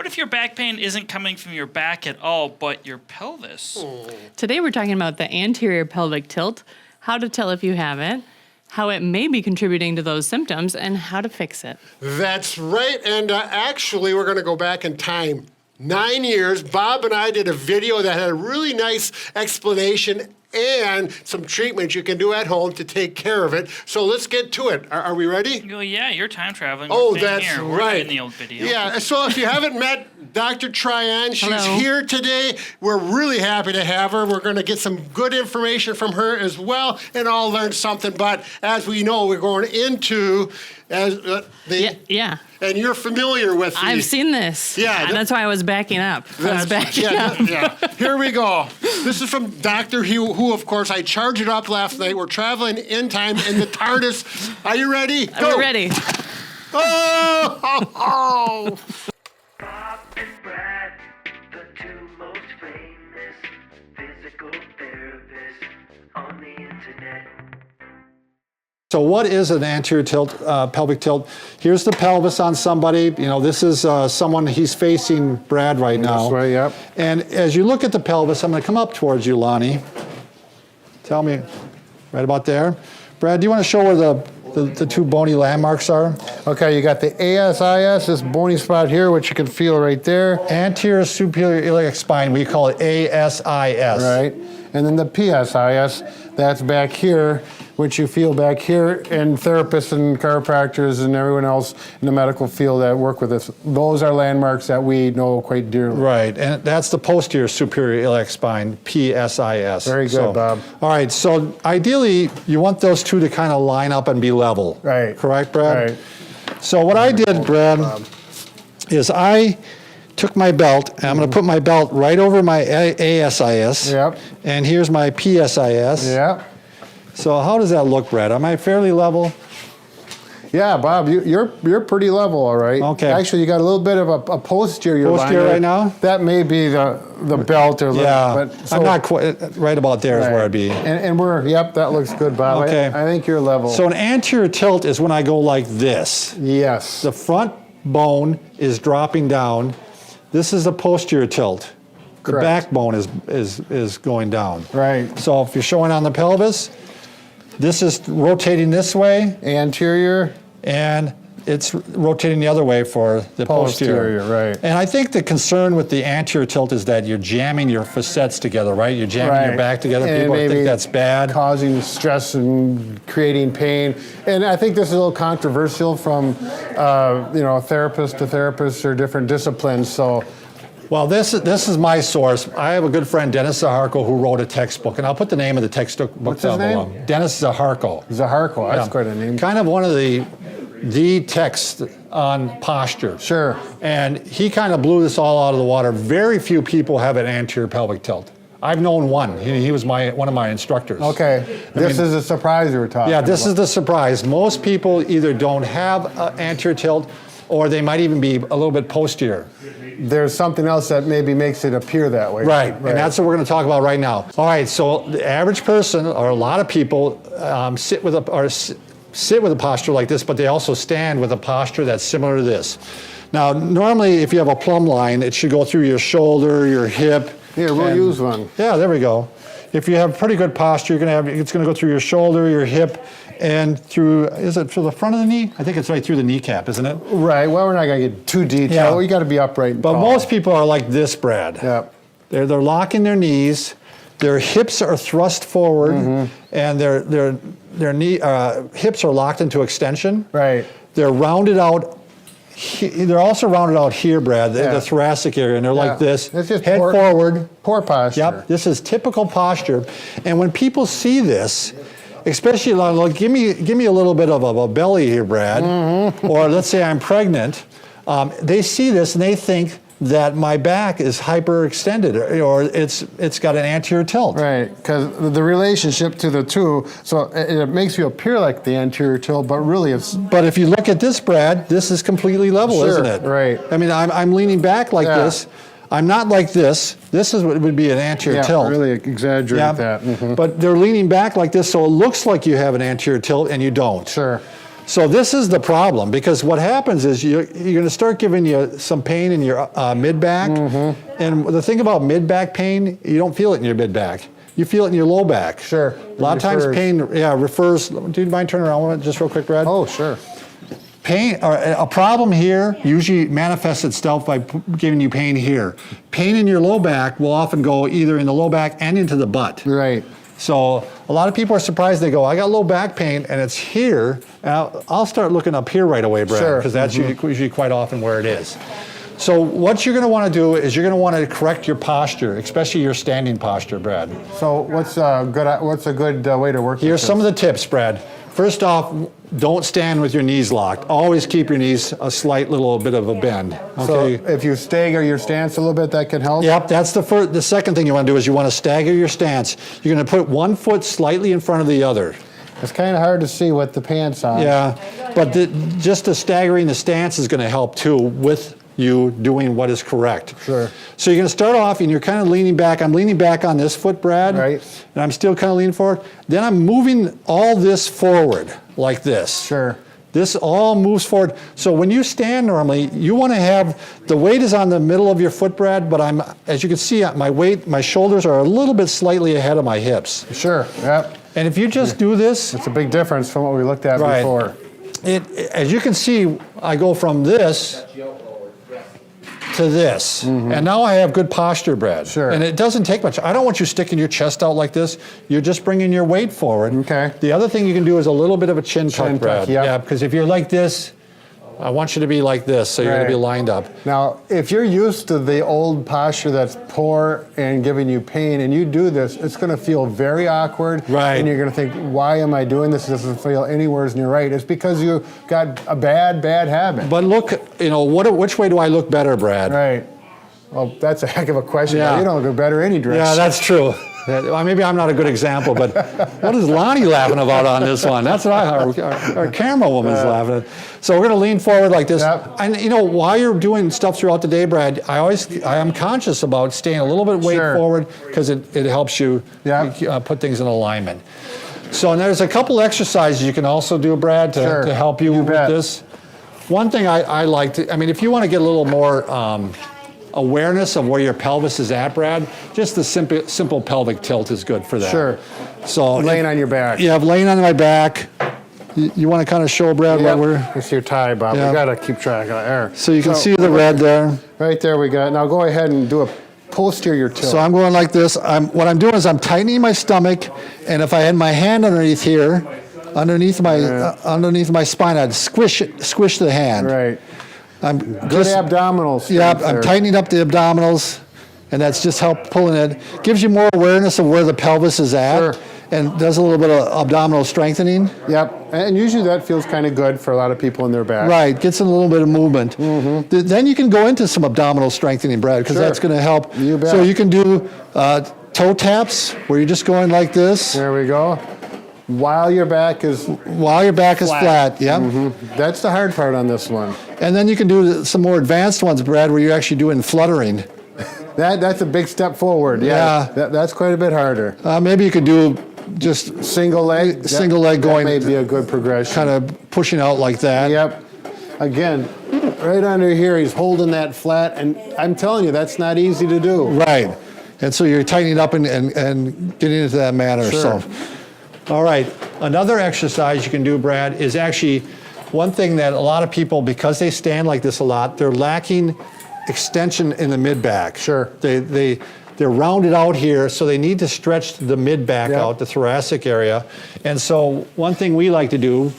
What if your back pain isn't coming from your back at all, but your pelvis? Today we're talking about the anterior pelvic tilt, how to tell if you have it, how it may be contributing to those symptoms, and how to fix it. That's right, and actually we're going to go back in time 9 years. Bob and I did a video that had a really nice explanation and some treatments you can do at home to take care of it. So let's get to it. Are we ready? Well, yeah, you're time traveling. Oh, We're that's here. We're right. in the old video. Yeah, so if you haven't met Dr. Tryan, she's Hello. here today. We're really happy to have her. We're going to get some good information from her as well and all learn something. But as we know, we're going into Yeah. and you're familiar with I've seen this. Yeah, That's why I was backing up. Yeah. Here we go. This is from Dr. who, of course, I charged it up last night. We're traveling in time in the TARDIS. Are you ready? Go. We're ready. Oh! Bob and Brad, the two most famous physical therapists on the internet. So what is an anterior tilt, pelvic tilt? Here's the pelvis on somebody. You know, this is someone, he's facing Brad right now. That's right, yep. And as you look at the pelvis, I'm going to come up towards you, Lonnie. Tell me, right about there. Brad, do you want to show where the two bony landmarks are? Okay, you got the ASIS, this bony spot here, which you can feel right there. Anterior superior iliac spine, we call it ASIS. Right. And then the PSIS, that's back here, which you feel back here, and therapists and chiropractors and everyone else in the medical field that work with us. Those are landmarks that we know quite dearly. Right, and that's the posterior superior iliac spine, PSIS. Very good, Bob. All right, so ideally, you want those two to kind of line up and be level. Right. Correct, Brad? Right. So what I did, Brad, is I took my belt, and I'm going to put my belt right over my ASIS. Yep. And here's my PSIS. Yeah. So how does that look, Brad? Am I fairly level? Yeah, Bob, you're pretty level, all right. Okay. Actually, you got a little bit of a posterior line Posterior there. right now? That may be the belt or Yeah, but so, I'm not quite, right about there is where I'd be. And we're, yep, that looks good, Bob. Okay. I think you're level. So an anterior tilt is when I go like this. yes. The front bone is dropping down. This is the posterior tilt. The Correct. backbone is going down. Right. So if you're showing on the pelvis, this is rotating this way, Anterior. and it's rotating the other way for the posterior. Posterior, right. And I think the concern with the anterior tilt is that you're jamming your facets together, right? You're jamming your back together. And People maybe think that's bad. causing stress and creating pain. And I think this is a little controversial from, therapist to therapist or different disciplines. So, Well, this is my source. I have a good friend, Dennis Zaharko, who wrote a textbook, and I'll put the name of the textbook What's his down below. name? Dennis Zaharko. Zaharko, that's Yeah. quite a name. Kind of one of the texts on posture. Sure. And he kind of blew this all out of the water. Very few people have an anterior pelvic tilt. I've known one. He was one of my instructors. Okay. This is a surprise you were talking Yeah, this about. is the surprise. Most people either don't have an anterior tilt, or they might even be a little bit posterior. There's something else that maybe makes it appear that way. Right, and that's what we're going to talk about right now. All right, so the average person, or a lot of people, sit with a posture like this, but they also stand with a posture that's similar to this. Now, normally, if you have a plumb line, it should go through your shoulder, your hip. Here, we'll use one. Yeah, there we go. If you have pretty good posture, it's going to go through your shoulder, your hip, and through, is it through the front of the knee? I think it's right through the kneecap, isn't it? Right. Well, we're not going to get too detailed. Yeah. You got to be upright and But tall. most people are like this, Brad. Yeah. They're locking their knees, their hips are thrust forward, and their knee hips are locked into extension. Right. They're rounded out. They're also rounded out here, Brad, the thoracic area, and they're like this. It's just head forward. Poor posture. Yep, this is typical posture. And when people see this, especially like, give me a little bit of a belly here, Brad, or let's say I'm pregnant, they see this and they think that my back is hyperextended or it's got an anterior tilt. Right, because the relationship to the two, so it makes you appear like the anterior tilt, but really it's... But if you look at this, Brad, this is completely level, Sure, isn't it? right. I mean, I'm leaning back like this. I'm not like this. This is what would be an anterior tilt. Really exaggerate that. But they're leaning back like this, so it looks like you have an anterior tilt, and you don't. Sure. So this is the problem, because what happens is you're going to start giving you some pain in your mid-back. And the thing about mid-back pain, you don't feel it in your mid-back. You feel it in your low back. Sure. A lot of times pain, refers. Do you mind turning around just real quick, Brad? Oh, sure. Pain, or a problem here usually manifests itself by giving you pain here. Pain in your low back will often go either in the low back and into the butt. Right. So a lot of people are surprised. They go, I got low back pain and it's here. And I'll start looking up here right away, Brad, Sure. because that's usually quite often where it is. So what you're going to want to do is you're going to want to correct your posture, especially your standing posture, Brad. So what's a good way to work? Here's some of the tips, Brad. First off, don't stand with your knees locked. Always keep your knees a slight little bit of a bend. Okay. So if you stagger your stance a little bit, that can help? Yep, that's the first. The second thing you want to do is you want to stagger your stance. You're going to put one foot slightly in front of the other. It's kind of hard to see with the pants on. Yeah, but just the staggering the stance is going to help too with you doing what is correct. Sure. So you're going to start off and you're kind of leaning back. I'm leaning back on this foot, Brad. Right. And I'm still kind of leaning forward. Then I'm moving all this forward like this. Sure. This all moves forward. So when you stand normally, you want to have, the weight is on the middle of your foot, Brad, but as you can see, my shoulders are a little bit slightly ahead of my hips. Sure, yep. And if you just do this. It's a big difference from what we looked at before. As you can see, I go from this to this. And now I have good posture, Brad. Sure. And it doesn't take much. I don't want you sticking your chest out like this. You're just bringing your weight forward. Okay. The other thing you can do is a little bit of a chin tuck, Brad. tuck, yep. Yeah, because if you're like this, I want you to be like this, so you're going to be lined up. Now, if you're used to the old posture that's poor and giving you pain, and you do this, it's going to feel very awkward. Right. And you're going to think, why am I doing this? It doesn't feel anywhere near right. It's because you got a bad habit. But look, which way do I look better, Brad? Right. Well, that's a heck of a question. Yeah. You don't look better any direction. Yeah, that's true. Well, maybe I'm not a good example, but what is Lonnie laughing about on this one? That's what our camera woman's laughing at. So we're going to lean forward like this. Yep. And while you're doing stuff throughout the day, Brad, I am conscious about staying a little bit weight forward because it helps you put things in alignment. So and there's a couple exercises you can also do, Brad, to help you with this. One thing I like to, if you want to get a little more awareness of where your pelvis is at, Brad, just the simple pelvic tilt is good for that. Sure. So laying on your back. Yeah, laying on my back. You want to kind of show, Brad, where we're... It's your tie, Bob. Yeah. We got to keep track of there. So you can see the red there. Right there we got. Now go ahead and do a posterior tilt. So I'm going like this. What I'm doing is I'm tightening my stomach, and if I had my hand underneath here, underneath my spine, I'd squish the hand. Right. Good abdominals. Yeah, I'm tightening up the abdominals, and that's just help pulling it. Gives you more awareness of where the pelvis is at, Sure. and does a little bit of abdominal strengthening. Yep, and usually that feels kind of good for a lot of people in their back. Right, gets in a little bit of movement. Then you can go into some abdominal strengthening, Brad, because that's going to help. You bet. So you can do toe taps, where you're just going like this. There we go. While your back is flat. Yeah. That's the hard part on this one. And then you can do some more advanced ones, Brad, where you're actually doing fluttering. That's a big step forward. Yeah. That's quite a bit harder. Maybe you could do just single leg. Going. That may be a good progression. Kind of pushing out like that. Yep. Again, right under here, he's holding that flat, and I'm telling you, that's not easy to do. Right. And so you're tightening up and getting into that manner. Sure. So. All right, another exercise you can do, Brad, is actually one thing that a lot of people, because they stand like this a lot, they're lacking extension in the mid-back. Sure. They're rounded out here, so they need to stretch the mid-back out, the thoracic area. And so one thing we like to do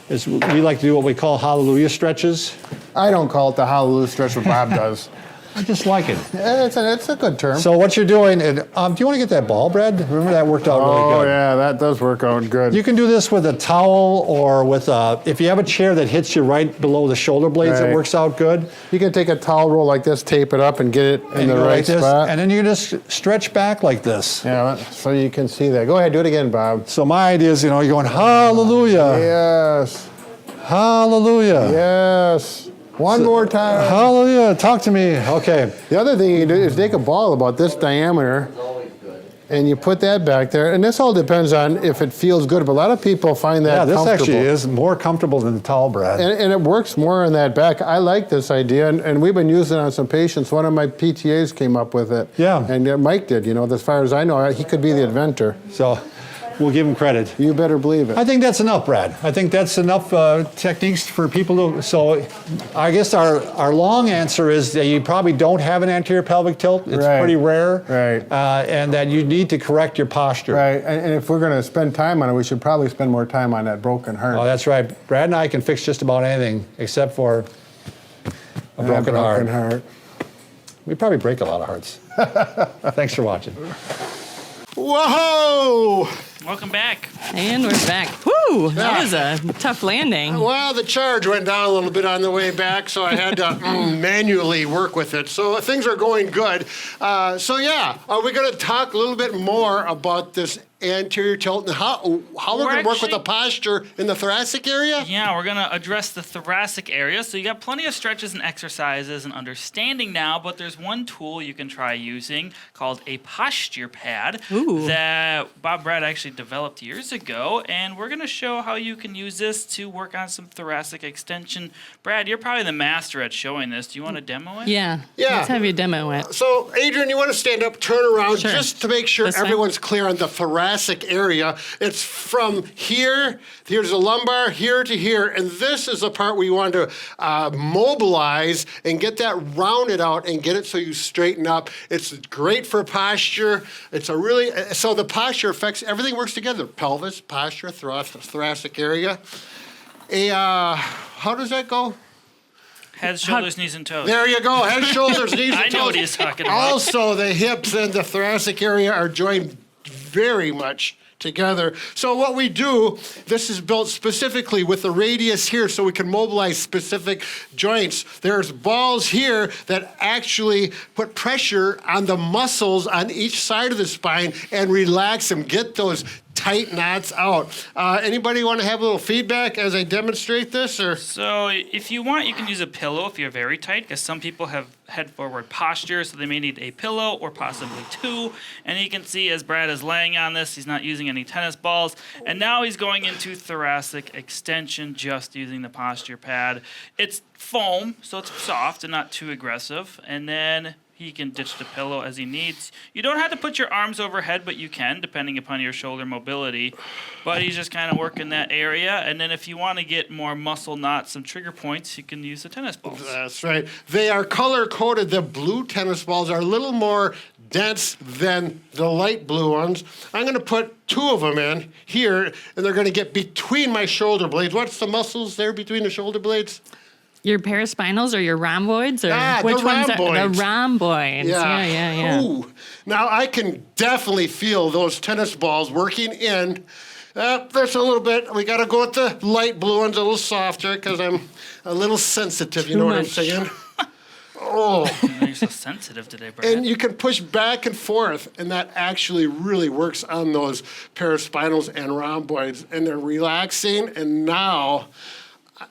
is we like to do what we call hallelujah stretches. I don't call it the hallelujah stretch, what Bob does. I just like it. It's a good term. So what you're doing, and do you want to get that ball, Brad? Remember that worked out really good. Oh yeah, that does work out good. You can do this with a towel or with if you have a chair that hits you right below the shoulder blades, it works out good. You can take a towel roll like this, tape it up, and get it in the right spot. And then you can just stretch back like this. Yeah, so you can see that. Go ahead, do it again, Bob. So my idea is, you're going, hallelujah. Yes. Hallelujah. Yes. One more time. Hallelujah. Talk to me. Okay. The other thing you can do is take a ball about this diameter and you put that back there. And this all depends on if it feels good. But a lot of people find that this comfortable. actually is more comfortable than the towel, Brad. And it works more on that back. I like this idea, and we've been using it on some patients. One of my PTAs came up with it. Yeah. And Mike did, as far as I know, he could be the inventor. So we'll give him credit. You better believe it. I think that's enough, Brad. I think that's enough techniques for people to. So I guess our long answer is that you probably don't have an anterior pelvic tilt. It's Right. pretty rare. Right. And that you need to correct your posture. Right, and if we're going to spend time on it, we should probably spend more time on that broken heart. Oh, that's right. Brad and I can fix just about anything except for a broken heart. We probably break a lot of hearts. Thanks for watching. Whoa! Welcome back. And we're back. Woo! That was a tough landing. Well, the charge went down a little bit on the way back, so I had to manually work with it. So things are going good. Are we going to talk a little bit more about this anterior tilt and how we're going to work with the posture in the thoracic area? Yeah, we're going to address the thoracic area. So you got plenty of stretches and exercises and understanding now, but there's one tool you can try using called a posture pad that Bob Brad actually developed years ago, and we're going to show how you can use this to work on some thoracic extension. Brad, you're probably the master at showing this. Do you want to demo it? Yeah. Yeah. Let's have you demo it. So, Adrian, you want to stand up, turn around, Sure. just to make sure This way? everyone's clear on the thoracic area. It's from here's the lumbar, here to here, and this is the part where you want to mobilize and get that rounded out and get it so you straighten up. It's great for posture. So the posture affects, everything works together. Pelvis, posture, thoracic area. How does that go? Head, shoulders, knees, and toes. There you go. Head, shoulders, knees, and I toes. know what he's talking about. Also, the hips and the thoracic area are joined very much together. So what we do, this is built specifically with the radius here so we can mobilize specific joints. There's balls here that actually put pressure on the muscles on each side of the spine and relax them, get those tight knots out. Anybody want to have a little feedback as I demonstrate this? Or So if you want, you can use a pillow if you're very tight, because some people have head forward posture, so they may need a pillow or possibly two. And you can see as Brad is laying on this, he's not using any tennis balls. And now he's going into thoracic extension just using the posture pad. It's foam, so it's soft and not too aggressive. And then he can ditch the pillow as he needs. You don't have to put your arms overhead, but you can, depending upon your shoulder mobility. But he's just kind of working that area. And then if you want to get more muscle knots, some trigger points, you can use the tennis balls. That's right. They are color-coded. The blue tennis balls are a little more dense than the light blue ones. I'm going to put two of them in here, and they're going to get between my shoulder blades. What's the muscles there between the shoulder blades? Your paraspinals or your rhomboids? Or the which ones are rhomboids. the rhomboids? Yeah. Ooh. Now I can definitely feel those tennis balls working in. There's a little bit. We got to go with the light blue ones, a little softer, because I'm a little sensitive. You know what I'm saying? Oh. You're so sensitive today, Brad. And you can push back and forth, and that actually really works on those paraspinals and rhomboids, and they're relaxing. And now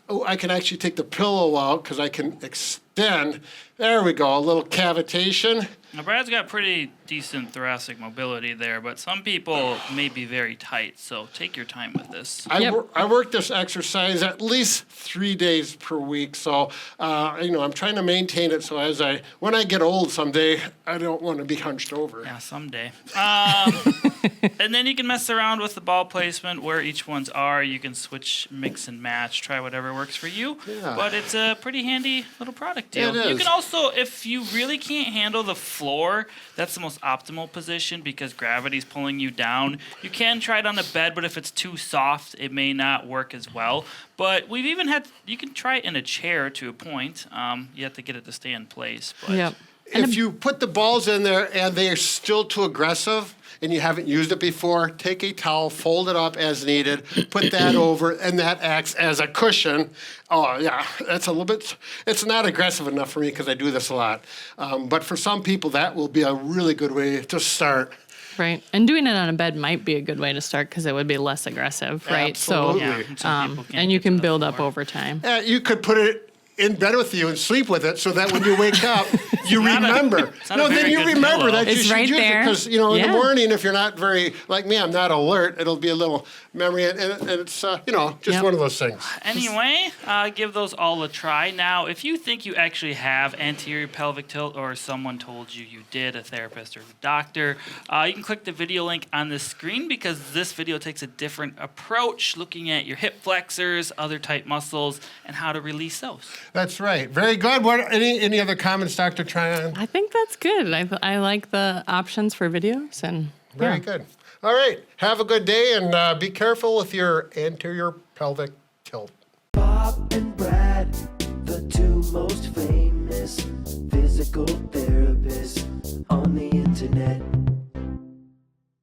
I can actually take the pillow out because I can extend. There we go, a little cavitation. Now, Brad's got pretty decent thoracic mobility there, but some people may be very tight, so take your time with this. I work this exercise at least 3 days per week, so I'm trying to maintain it. So when I get old someday, I don't want to be hunched over. Yeah, someday. And then you can mess around with the ball placement, where each ones are. You can switch, mix and match, try whatever works for you. Yeah. But it's a pretty handy little product deal. It is. You can also, if you really can't handle the floor, that's the most optimal position because gravity's pulling you down. You can try it on a bed, but if it's too soft, it may not work as well. But we've even you can try it in a chair to a point. You have to get it to stay in place. But Yep. If you put the balls in there and they are still too aggressive and you haven't used it before, take a towel, fold it up as needed, put that over, and that acts as a cushion. Oh, yeah, that's a little bit, it's not aggressive enough for me because I do this a lot. But for some people, that will be a really good way to start. Right. And doing it on a bed might be a good way to start because it would be less aggressive, right? Absolutely. yeah, some people can't And you get to can the build up floor. over time. You could put it in bed with you and sleep with it so that when you wake up, you remember. not a very then you good remember pillow. that you It's should right use there. it because in the Yeah. morning, if you're not very like me, I'm not alert. It'll be a little memory, and it's just Yep. one of those things. Anyway, give those all a try. Now, if you think you actually have anterior pelvic tilt, or someone told you you did, a therapist or a doctor, you can click the video link on the screen because this video takes a different approach, looking at your hip flexors, other tight muscles, and how to release those. That's right. Very good. What any other comments, Dr. Tryan? I think that's good. I like the options for videos and Very yeah. good. All right. Have a good day and be careful with your anterior pelvic tilt. Bob and Brad, the two most famous physical therapists on the internet.